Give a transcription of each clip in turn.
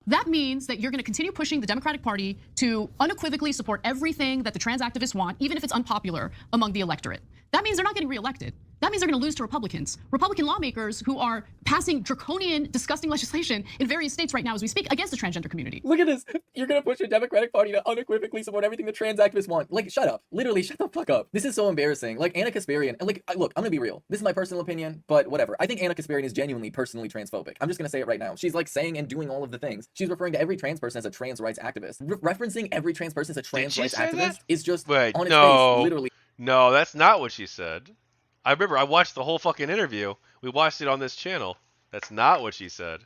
that means that you're going to continue pushing the Democratic Party to unequivocally support everything that the trans activists want, even if it's unpopular among the electorate. That means they're not getting reelected. That means they're going to lose to Republicans. Republican lawmakers who are passing draconian, disgusting legislation in various states right now as we speak against the transgender community. Look at this. You're going to push a Democratic Party to unequivocally support everything the trans activists want. Like, shut up. Literally, shut the fuck up. This is so embarrassing. Like, Anna Kasparian, and like, look, I'm going to be real. This is my personal opinion, but whatever. I think Anna Kasparian is genuinely personally transphobic. I'm just going to say it right now. She's like saying and doing all of the things. She's referring to every trans person as a trans rights activist. Referencing every trans person as a trans rights activist is just on its face, literally. No, that's not what she said. I remember I watched the whole fucking interview. We watched it on this channel. That's not what she said.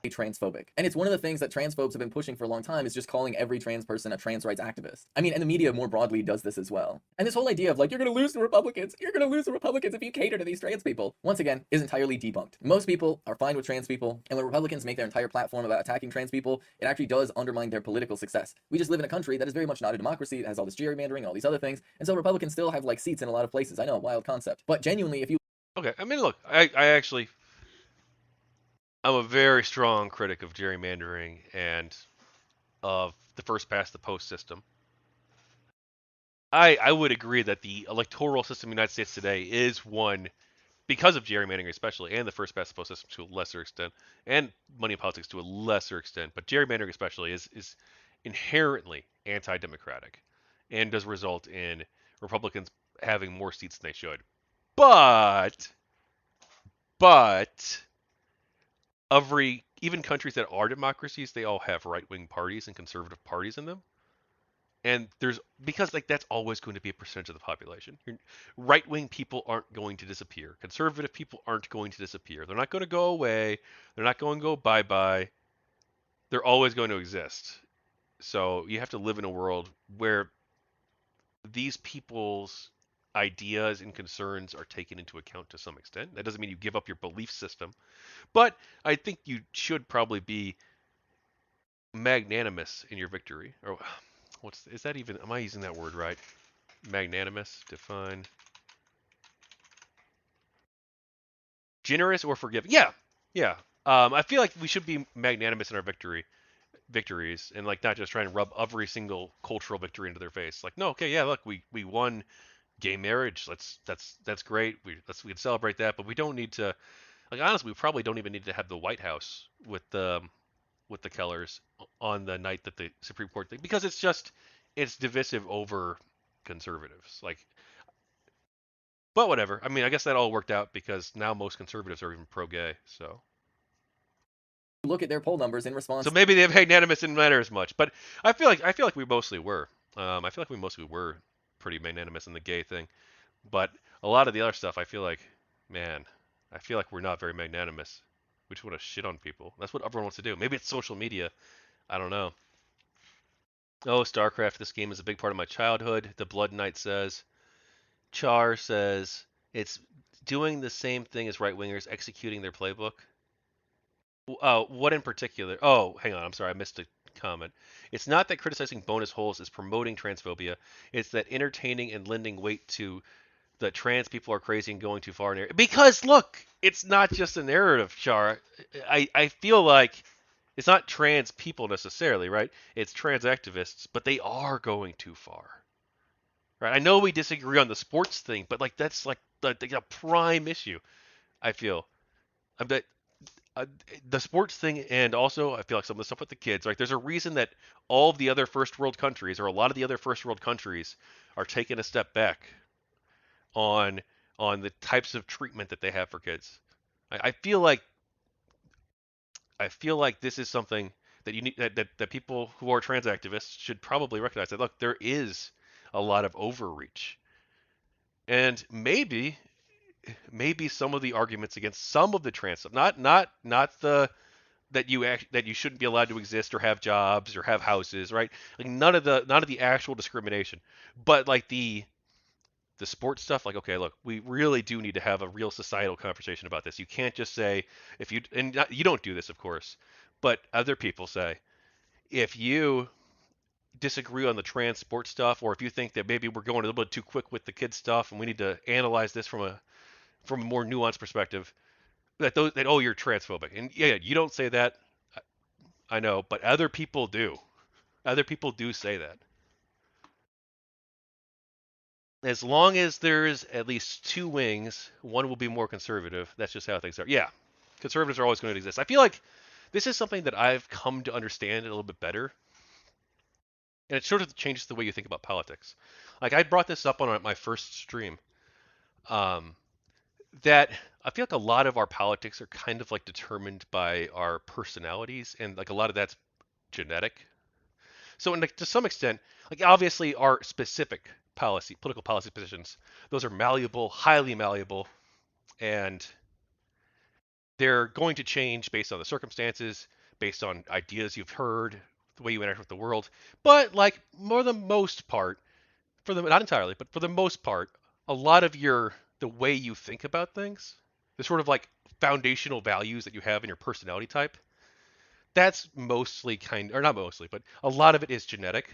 Transphobic. And it's one of the things that transphobes have been pushing for a long time is just calling every trans person a trans rights activist. I mean, and the media more broadly does this as well. And this whole idea of like, you're going to lose the Republicans. You're going to lose the Republicans if you cater to these trans people. Once again, is entirely debunked. Most people are fine with trans people. And when Republicans make their entire platform about attacking trans people, it actually does undermine their political success. We just live in a country that is very much not a democracy. It has all this gerrymandering and all these other things. And so Republicans still have like seats in a lot of places. I know, wild concept. But genuinely, if you... Okay, I mean, look, I actually... I'm a very strong critic of gerrymandering and of the first past the post system. I would agree that the electoral system in the United States today is one, because of gerrymandering especially, and the first past the post system to a lesser extent, and money in politics to a lesser extent, but gerrymandering especially is inherently anti-democratic and does result in Republicans having more seats than they should. But even countries that are democracies, they all have right-wing parties and conservative parties in them. And because like that's always going to be a percentage of the population. Right-wing people aren't going to disappear. Conservative people aren't going to disappear. They're not going to go away. They're not going to go bye-bye. They're always going to exist. So you have to live in a world where these people's ideas and concerns are taken into account to some extent. That doesn't mean you give up your belief system, but I think you should probably be magnanimous in your victory. Or is that even? Am I using that word right? Magnanimous, define. Generous or forgiving? Yeah. I feel like we should be magnanimous in our victories, and like not just trying to rub every single cultural victory into their face. Like, no, okay, yeah, look, we won gay marriage. That's great. We can celebrate that, but we don't need to. Like, honestly, we probably don't even need to have the White House with the Kellers on the night that the Supreme Court thing, because it's divisive over conservatives. Like, but whatever. I mean, I guess that all worked out because now most conservatives are even pro-gay. So look at their poll numbers in response. So maybe the magnanimous didn't matter as much, but I feel like we mostly were. I feel like we mostly were pretty magnanimous in the gay thing, but a lot of the other stuff, I feel like we're not very magnanimous. We just want to shit on people. That's what everyone wants to do. Maybe it's social media. I don't know. Oh, StarCraft, this game is a big part of my childhood. The Blood Knight says. Char says it's doing the same thing as right-wingers, executing their playbook. What in particular? Oh, hang on. I'm sorry. I missed a comment. It's not that criticizing bonus holes is promoting transphobia. It's that entertaining and lending weight to the trans people are crazy and going too far. Because, look, it's not just a narrative, Char. I feel like it's not trans people necessarily, right? It's trans activists, but they are going too far. Right? I know we disagree on the sports thing, but like that's like the prime issue, I feel. The sports thing, and also I feel like some of the stuff with the kids, like there's a reason that all of the other first world countries, or a lot of the other first world countries, are taking a step back on the types of treatment that they have for kids. I feel like this is something that you need that people who are trans activists should probably recognize, that look, there is a lot of overreach, and maybe some of the arguments against some of the trans stuff, not the that you shouldn't be allowed to exist or have jobs or have houses, right? Like none of the actual discrimination, but like the sports stuff. Like, okay, look, we really do need to have a real societal conversation about this. You can't just say, you don't do this, of course, but other people say, if you disagree on the trans sports stuff, or if you think that maybe we're going a little bit too quick with the kids stuff and we need to analyze this from a more nuanced perspective, that you're transphobic. And yeah, you don't say that, I know, but other people do. Other people do say that. As long as there's at least two wings, one will be more conservative. That's just how things are. Yeah, conservatives are always going to exist. I feel like this is something that I've come to understand a little bit better, and it sort of changes the way you think about politics. Like I brought this up on my first stream, um, that I feel like a lot of our politics are kind of like determined by our personalities, and like a lot of that's genetic. So, like, to some extent, like obviously our specific political policy positions, those are malleable, highly malleable, and they're going to change based on the circumstances, based on ideas you've heard, the way you interact with the world. But like for the most part, for the not entirely, but for the most part, a lot of the way you think about things, the sort of like foundational values that you have in your personality type, that's mostly or not mostly, but a lot of it is genetic,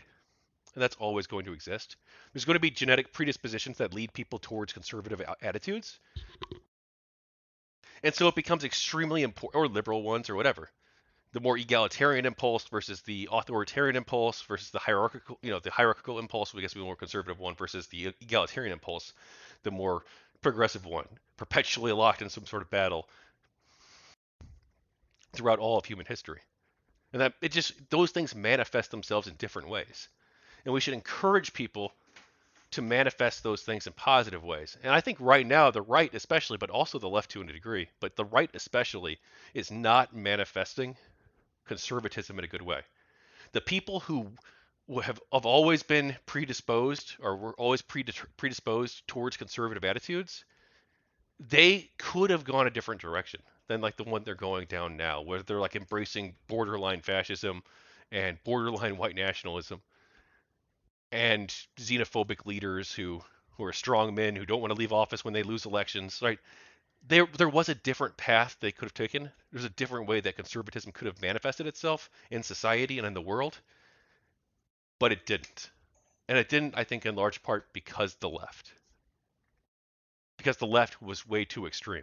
and that's always going to exist. There's going to be genetic predispositions that lead people towards conservative attitudes, and so it becomes extremely important, or liberal ones, or whatever. The more egalitarian impulse versus the authoritarian impulse versus the hierarchical impulse, I guess we more conservative one versus the egalitarian impulse, the more progressive one, perpetually locked in some sort of battle throughout all of human history. And that it just those things manifest themselves in different ways. And we should encourage people to manifest those things in positive ways. And I think right now, the right especially, but also the left to a degree, but the right especially, is not manifesting conservatism in a good way. The people who have always been predisposed or were always predisposed towards conservative attitudes, they could have gone a different direction than like the one they're going down now, where they're like embracing borderline fascism and borderline white nationalism and xenophobic leaders who are strong men who don't want to leave office when they lose elections, right? There was a different path they could have taken. There's a different way that conservatism could have manifested itself in society and in the world, but it didn't. And it didn't, I think, in large part because the left was way too extreme.